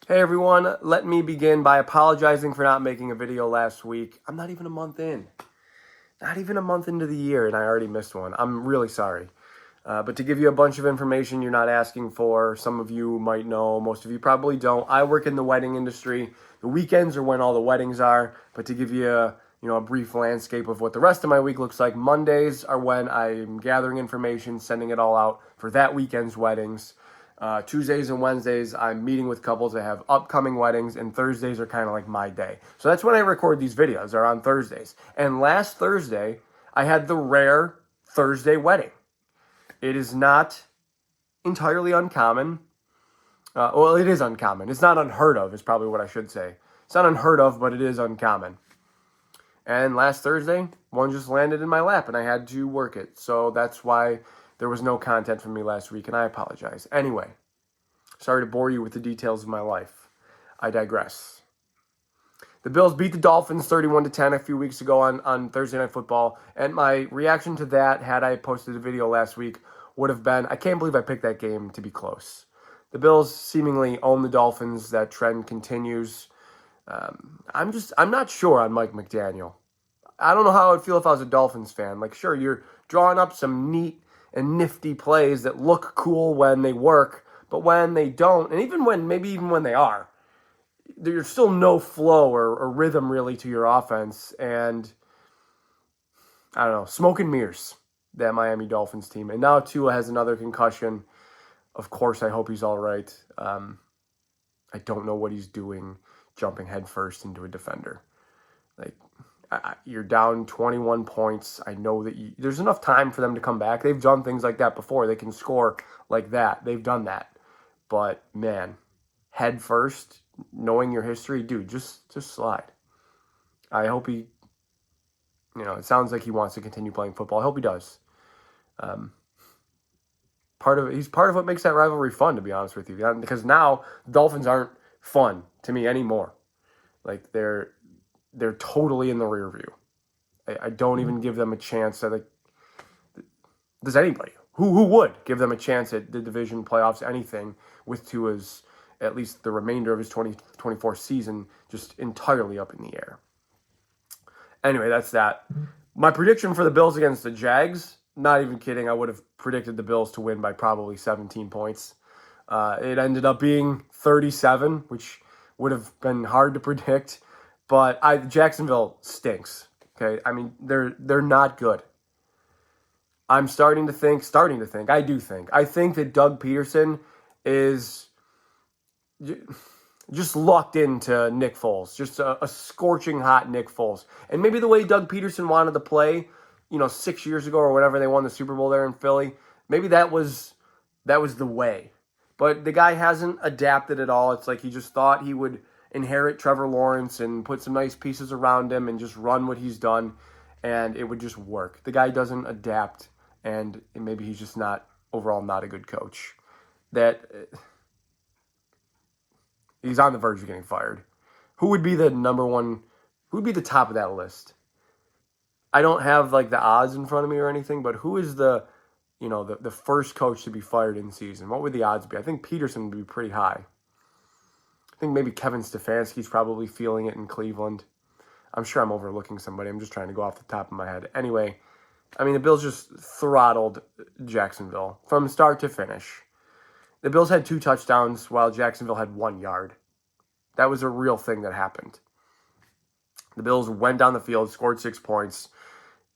Hey everyone, let me begin by apologizing for not making a video last week. I'm not even a month in. Not even a month into the year, and I already missed one. I'm really sorry. But to give you a bunch of information you're not asking for, some of you might know, most of you probably don't. I work in the wedding industry. The weekends are when all the weddings are. But to give you a brief landscape of what the rest of my week looks like, Mondays are when I'm gathering information, sending it all out for that weekend's weddings. Tuesdays and Wednesdays, I'm meeting with couples that have upcoming weddings, and Thursdays are kind of like my day. So that's when I record these videos, are on Thursdays. And last Thursday, I had the rare Thursday wedding. It is not entirely uncommon. Well, it is uncommon. It's not unheard of, is probably what I should say. It's not unheard of, but it is uncommon. And last Thursday, one just landed in my lap, and I had to work it. So that's why there was no content from me last week, and I apologize. Anyway, sorry to bore you with the details of my life. I digress. The Bills beat the Dolphins 31-10 a few weeks ago on Thursday Night Football, and my reaction to that, had I posted a video last week, would have been, I can't believe I picked that game to be close. The Bills seemingly own the Dolphins. That trend continues. I'm not sure on Mike McDaniel. I don't know how I would feel if I was a Dolphins fan. Like, sure, you're drawing up some neat and nifty plays that look cool when they work, but when they don't, and even when they are, there's still no flow or rhythm really to your offense. And I don't know, smoke and mirrors, that Miami Dolphins team. And now Tua has another concussion. Of course, I hope he's all right. I don't know what he's doing jumping headfirst into a defender. Like, you're down 21 points. I know that there's enough time for them to come back. They've done things like that before. They can score like that. They've done that. But, man, head first, knowing your history, dude, just slide. I hope he, it sounds like he wants to continue playing football. I hope he does. He's part of what makes that rivalry fun, to be honest with you. Because now the Dolphins aren't fun to me anymore. Like, they're totally in the rear view. I don't even give them a chance. Does anybody? Who would give them a chance at the division playoffs, anything, with Tua's, at least the remainder of his 2024 season, just entirely up in the air? Anyway, that's that. My prediction for the Bills against the Jags, not even kidding, I would have predicted the Bills to win by probably 17 points. It ended up being 37, which would have been hard to predict. But Jacksonville stinks. Okay, I mean, they're not good. I'm starting to think. I think that Doug Peterson is just locked into Nick Foles, just a scorching hot Nick Foles. And maybe the way Doug Peterson wanted to play, 6 years ago or whenever they won the Super Bowl there in Philly, maybe that was the way. But the guy hasn't adapted at all. It's like he just thought he would inherit Trevor Lawrence and put some nice pieces around him and just run what he's done, and it would just work. The guy doesn't adapt, and maybe he's just overall not a good coach. He's on the verge of getting fired. Who would be the number one? Who would be the top of that list? I don't have like the odds in front of me or anything, but who is the first coach to be fired in season? What would the odds be? I think Peterson would be pretty high. I think maybe Kevin Stefanski's probably feeling it in Cleveland. I'm sure I'm overlooking somebody. I'm just trying to go off the top of my head. Anyway, I mean, the Bills just throttled Jacksonville from start to finish. The Bills had 2 touchdowns while Jacksonville had 1 yard. That was a real thing that happened. The Bills went down the field, scored 6 points.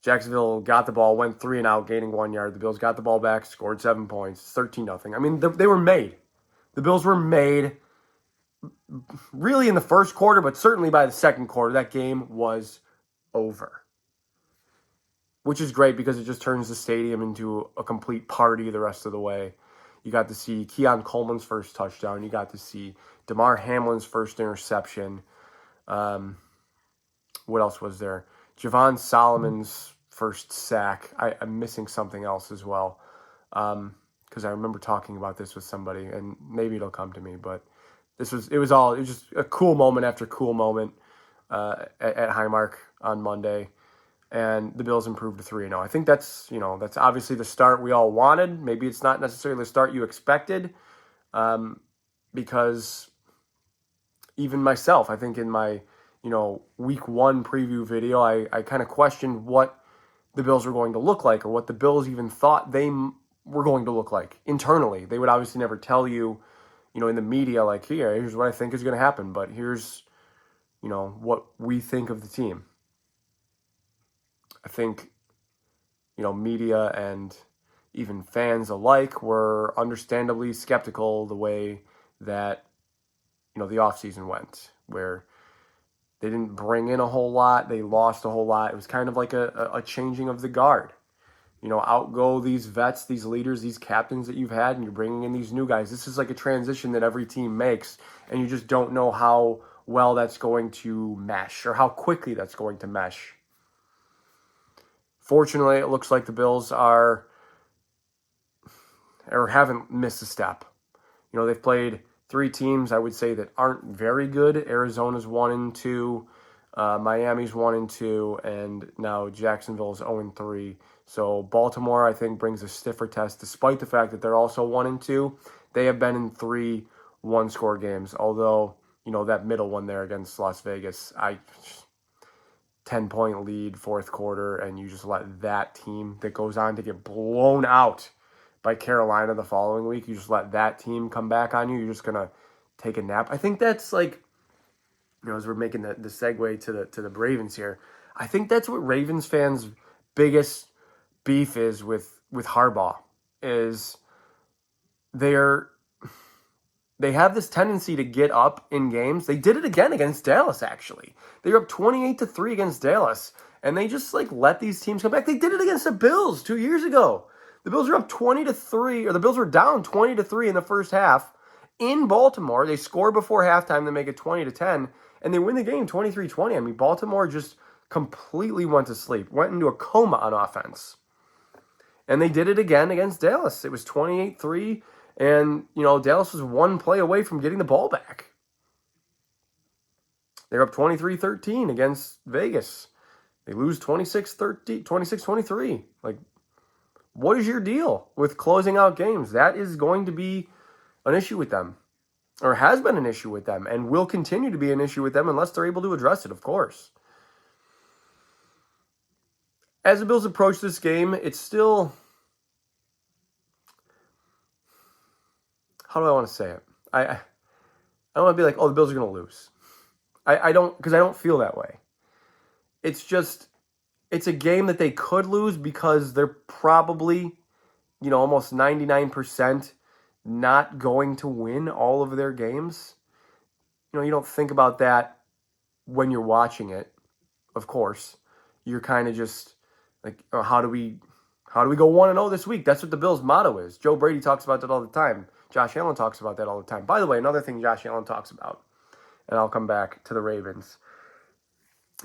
Jacksonville got the ball, went 3 and out, gaining 1 yard. The Bills got the ball back, scored 7 points, 13-0. I mean, they were made. The Bills were made really in the first quarter, but certainly by the second quarter, that game was over. Which is great because it just turns the stadium into a complete party the rest of the way. You got to see Keon Coleman's first touchdown. You got to see DeMar Hamlin's first interception. What else was there? Javon Solomon's first sack. I'm missing something else as well. Because I remember talking about this with somebody, and maybe it'll come to me, but it was just a cool moment after cool moment at Highmark on Monday, and the Bills improved to 3-0. I think that's obviously the start we all wanted. Maybe it's not necessarily the start you expected, because even myself, I think in my, week 1 preview video, I kind of questioned what the Bills were going to look like, or what the Bills even thought they were going to look like internally. They would obviously never tell you, in the media, like, here's what I think is going to happen, but here's, what we think of the team. I think, media and even fans alike were understandably skeptical the way that, the offseason went, where they didn't bring in a whole lot. They lost a whole lot. It was kind of like a changing of the guard. Outgo these vets, these leaders, these captains that you've had, and you're bringing in these new guys. This is like a transition that every team makes, and you just don't know how well that's going to mesh or how quickly that's going to mesh. Fortunately, it looks like the Bills haven't missed a step. They've played 3 teams, I would say, that aren't very good. Arizona's 1-2, Miami's 1-2, and now Jacksonville's 0-3. So Baltimore, I think, brings a stiffer test, despite the fact that they're also 1-2. They have been in 3 one-score games, although, that middle one there against Las Vegas, 10-point lead, 4th quarter, and you just let that team that goes on to get blown out by Carolina the following week, you just let that team come back on you. You're just going to take a nap. I think that's like, as we're making the segue to the Ravens here, I think that's what Ravens fans' biggest beef is with Harbaugh, is they have this tendency to get up in games. They did it again against Dallas, actually. They were up 28-3 against Dallas, and they just let these teams come back. They did it against the Bills 2 years ago. The Bills were up 20-3, or the Bills were down 20-3 in the first half in Baltimore. They score before halftime to make it 20-10, and they win the game 23-20. I mean, Baltimore just completely went to sleep, went into a coma on offense. And they did it again against Dallas. It was 28-3, and, Dallas was 1 play away from getting the ball back. They're up 23-13 against Vegas. They lose 26-23. What is your deal with closing out games? That is going to be an issue with them, or has been an issue with them, and will continue to be an issue with them unless they're able to address it, of course. As the Bills approach this game, it's still, how do I want to say it? I don't want to be like, oh, the Bills are going to lose. I don't, because I don't feel that way. It's just, it's a game that they could lose because they're probably, almost 99% not going to win all of their games. You don't think about that when you're watching it, of course. You're kind of just like, oh, how do we go 1-0 this week? That's what the Bills' motto is. Joe Brady talks about that all the time. Josh Allen talks about that all the time. By the way, another thing Josh Allen talks about, and I'll come back to the Ravens.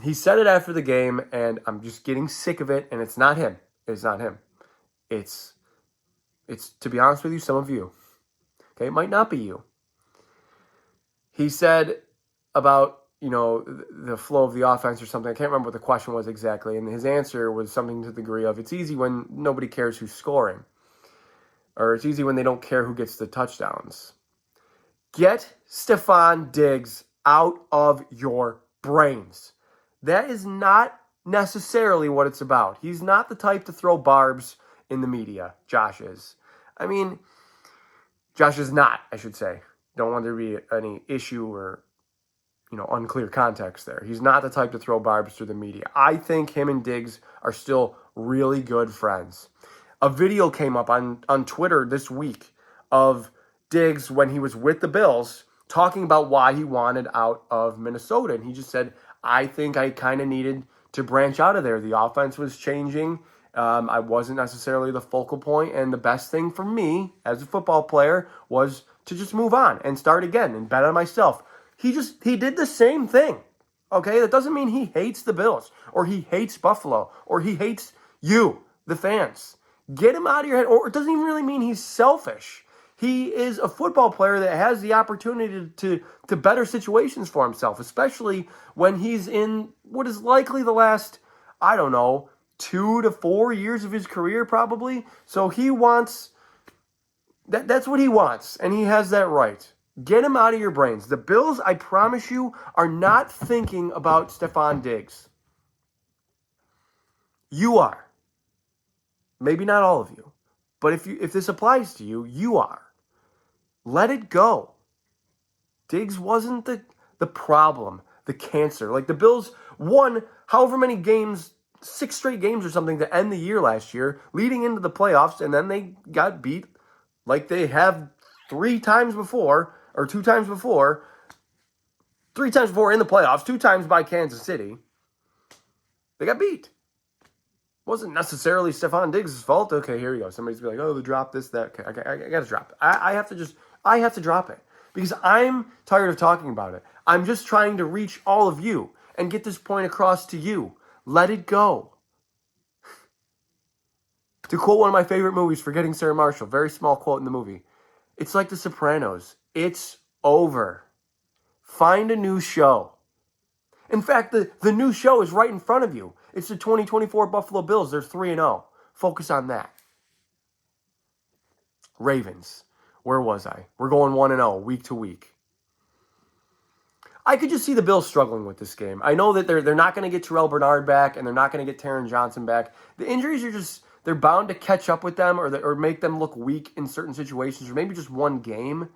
He said it after the game, and I'm just getting sick of it, and it's not him. It's not him. It's to be honest with you, some of you. Okay, it might not be you. He said about, the flow of the offense or something. I can't remember what the question was exactly, and his answer was something to the degree of, it's easy when nobody cares who's scoring, or it's easy when they don't care who gets the touchdowns. Get Stephon Diggs out of your brains. That is not necessarily what it's about. He's not the type to throw barbs in the media. Josh is. I mean, Josh is not, I should say. Don't want there to be any issue or, unclear context there. He's not the type to throw barbs through the media. I think him and Diggs are still really good friends. A video came up on Twitter this week of Diggs when he was with the Bills talking about why he wanted out of Minnesota. And he just said, I think I kind of needed to branch out of there. The offense was changing. I wasn't necessarily the focal point, and the best thing for me as a football player was to just move on and start again and bet on myself. He did the same thing. Okay, that doesn't mean he hates the Bills or he hates Buffalo or he hates you, the fans. Get him out of your head. Or it doesn't even really mean he's selfish. He is a football player that has the opportunity to better situations for himself, especially when he's in what is likely the last, 2 to 4 years of his career probably. So he wants, that's what he wants, and he has that right. Get him out of your brains. The Bills, I promise you, are not thinking about Stephon Diggs. You are. Maybe not all of you. But if this applies to you, you are. Let it go. Diggs wasn't the problem, the cancer. Like the Bills won however many games, 6 straight games or something to end the year last year, leading into the playoffs, and then they got beat like they have 3 times before, or 2 times before. 3 times before in the playoffs, 2 times by Kansas City. They got beat. Wasn't necessarily Stephon Diggs' fault. Okay, here we go. Somebody's be like, oh, they dropped this, that. Okay, I got to drop it. I have to drop it because I'm tired of talking about it. I'm just trying to reach all of you and get this point across to you. Let it go. To quote one of my favorite movies, Forgetting Sarah Marshall, very small quote in the movie, it's like The Sopranos. It's over. Find a new show. In fact, the new show is right in front of you. It's the 2024 Buffalo Bills. They're 3-0. Focus on that. Ravens. Where was I? We're going 1-0 week to week. I could just see the Bills struggling with this game. I know that they're not going to get Terrell Bernard back, and they're not going to get Taron Johnson back. The injuries are just, they're bound to catch up with them or make them look weak in certain situations, or maybe just one game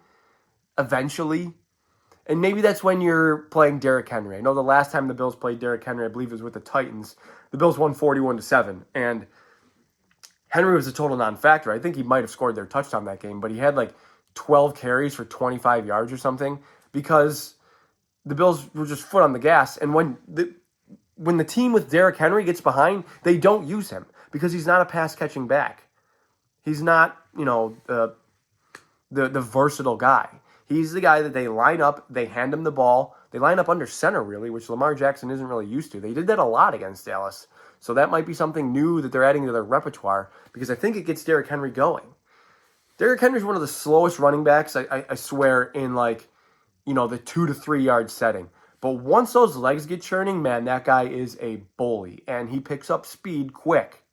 eventually. And maybe that's when you're playing Derrick Henry. I know the last time the Bills played Derrick Henry, I believe it was with the Titans. The Bills won 41-7. And Henry was a total non-factor. I think he might have scored their touchdown that game, but he had like 12 carries for 25 yards or something because the Bills were just foot on the gas. And when the team with Derrick Henry gets behind, they don't use him because he's not a pass-catching back. He's not, the versatile guy. He's the guy that they line up, they hand him the ball. They line up under center, really, which Lamar Jackson isn't really used to. They did that a lot against Dallas. So that might be something new that they're adding to their repertoire because I think it gets Derrick Henry going. Derrick Henry's one of the slowest running backs, I swear, in the 2 to 3 yard setting. But once those legs get churning, man, that guy is a bully. And he picks up speed quick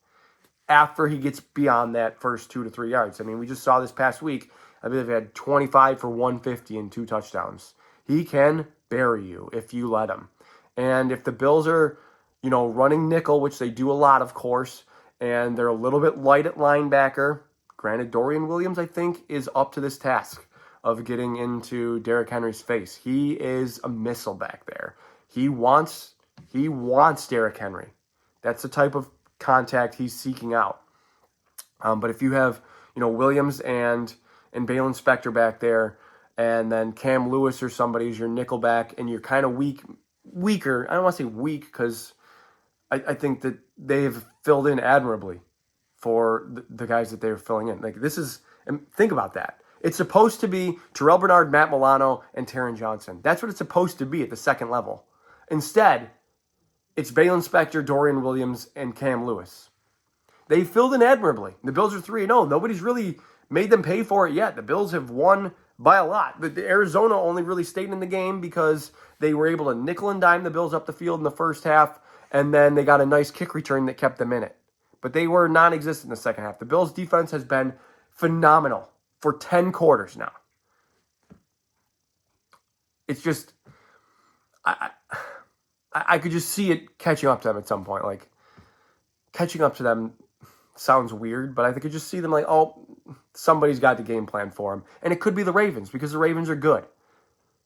after he gets beyond that first 2 to 3 yards. I mean, we just saw this past week. I believe he had 25 for 150 and 2 touchdowns. He can bury you if you let him. And if the Bills are, running nickel, which they do a lot, of course, and they're a little bit light at linebacker, granted, Dorian Williams, I think, is up to this task of getting into Derrick Henry's face. He is a missile back there. He wants Derrick Henry. That's the type of contact he's seeking out. But if you have, Williams and Balen Spector back there, and then Cam Lewis or somebody is your nickel back, and you're kind of weaker. I don't want to say weak because I think that they have filled in admirably for the guys that they're filling in. And think about that. It's supposed to be Terrell Bernard, Matt Milano, and Taron Johnson. That's what it's supposed to be at the second level. Instead, it's Balen Spector, Dorian Williams, and Cam Lewis. They filled in admirably. The Bills are 3-0. Nobody's really made them pay for it yet. The Bills have won by a lot. The Arizona only really stayed in the game because they were able to nickel and dime the Bills up the field in the first half, and then they got a nice kick return that kept them in it. But they were non-existent in the second half. The Bills' defense has been phenomenal for 10 quarters now. It's just, I could just see it catching up to them at some point. Like, catching up to them sounds weird, but I could just see them like, oh, somebody's got the game plan for them. And it could be the Ravens because the Ravens are good.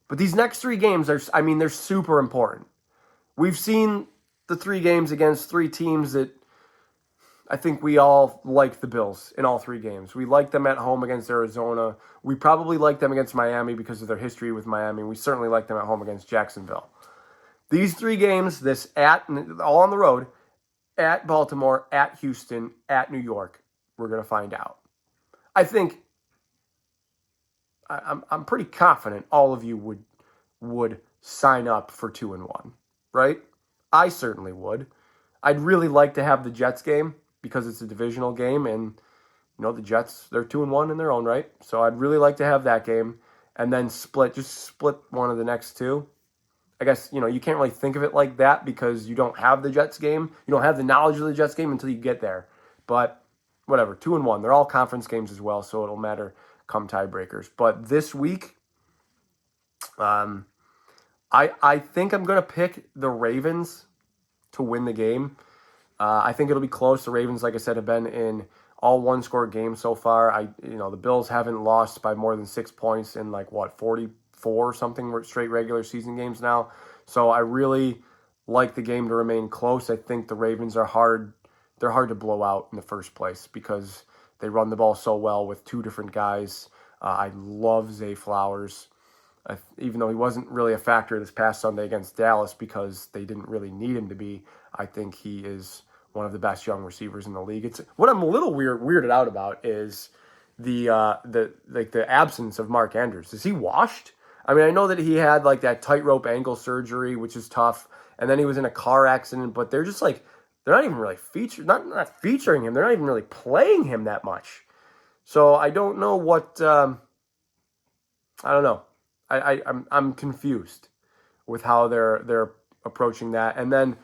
But these next 3 games, they're super important. We've seen the 3 games against 3 teams that I think we all like the Bills in all 3 games. We like them at home against Arizona. We probably like them against Miami because of their history with Miami. We certainly like them at home against Jacksonville. These 3 games, all on the road, at Baltimore, at Houston, at New York, we're going to find out. I think I'm pretty confident all of you would sign up for 2-1, right? I certainly would. I'd really like to have the Jets game because it's a divisional game, and the Jets, they're 2-1 in their own right. So I'd really like to have that game and then split one of the next 2. I guess, you can't really think of it like that because you don't have the Jets game. You don't have the knowledge of the Jets game until you get there. But whatever, 2-1. They're all conference games as well, so it'll matter come tiebreakers. But this week, Um, I think I'm going to pick the Ravens to win the game. I think it'll be close. The Ravens, like I said, have been in all one-score games so far. The Bills haven't lost by more than 6 points in 44 or something straight regular season games now. So I really like the game to remain close. I think the Ravens are hard. They're hard to blow out in the first place because they run the ball so well with two different guys. I love Zay Flowers. Even though he wasn't really a factor this past Sunday against Dallas because they didn't really need him to be, I think he is one of the best young receivers in the league. It's what I'm a little weirded out about is the absence of Mark Andrews. Is he washed? I mean, I know that he had that tightrope ankle surgery, which is tough, and then he was in a car accident. But they're just they're not even really not featuring him. They're not even really playing him that much. So I don't know what. I don't know. I'm confused with how they're approaching that. And then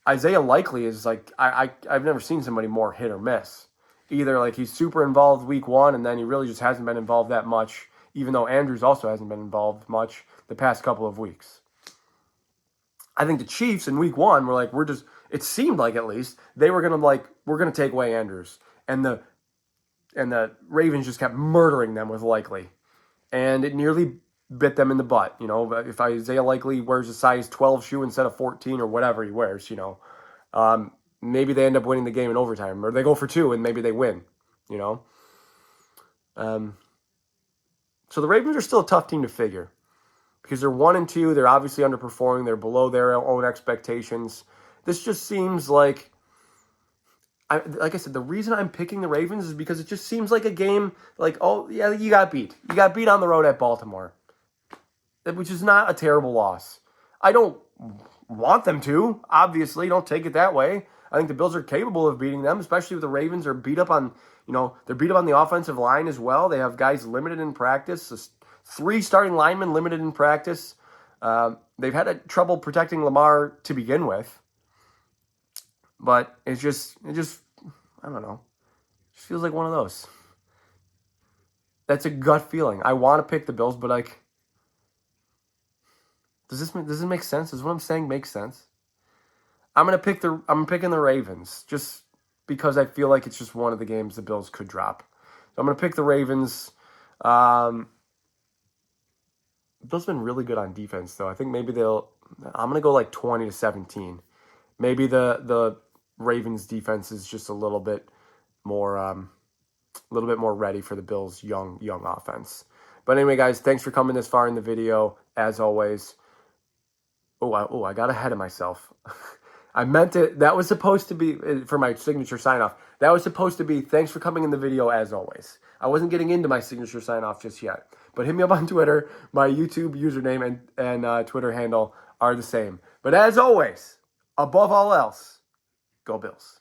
Isaiah Likely is I've never seen somebody more hit or miss. Either he's super involved week one and then he really just hasn't been involved that much, even though Andrews also hasn't been involved much the past couple of weeks. I think the Chiefs in week one were it seemed like at least they were we're gonna take away Andrews. And the Ravens just kept murdering them with Likely. And it nearly bit them in the butt. If Isaiah Likely wears a size 12 shoe instead of 14 or whatever he wears, maybe they end up winning the game in overtime, or they go for two and maybe they win, So the Ravens are still a tough team to figure because they're 1-2. They're obviously underperforming. They're below their own expectations. This just seems like I said, the reason I'm picking the Ravens is because it just seems like a game oh, yeah, you got beat. You got beat on the road at Baltimore, which is not a terrible loss. I don't want them to, obviously. Don't take it that way. I think the Bills are capable of beating them, especially if the Ravens are beat up on, they're beat up on the offensive line as well. They have guys limited in practice, 3 starting linemen limited in practice. They've had trouble protecting Lamar to begin with. But it just, I don't know. It just feels like one of those. That's a gut feeling. I want to pick the Bills, but does this make sense? Does what I'm saying make sense? I'm picking the Ravens just because I feel like it's just one of the games the Bills could drop. So I'm gonna pick the Ravens. The Bills have been really good on defense, though. I think maybe I'm gonna go 20-17. Maybe the Ravens defense is just a little bit more ready for the Bills' young offense. But anyway, guys, thanks for coming this far in the video. As always, I got ahead of myself. I meant it. That was supposed to be for my signature sign off. That was supposed to be thanks for coming in the video. As always, I wasn't getting into my signature sign off just yet. But hit me up on Twitter. My YouTube username and Twitter handle are the same. But as always, above all else, go Bills.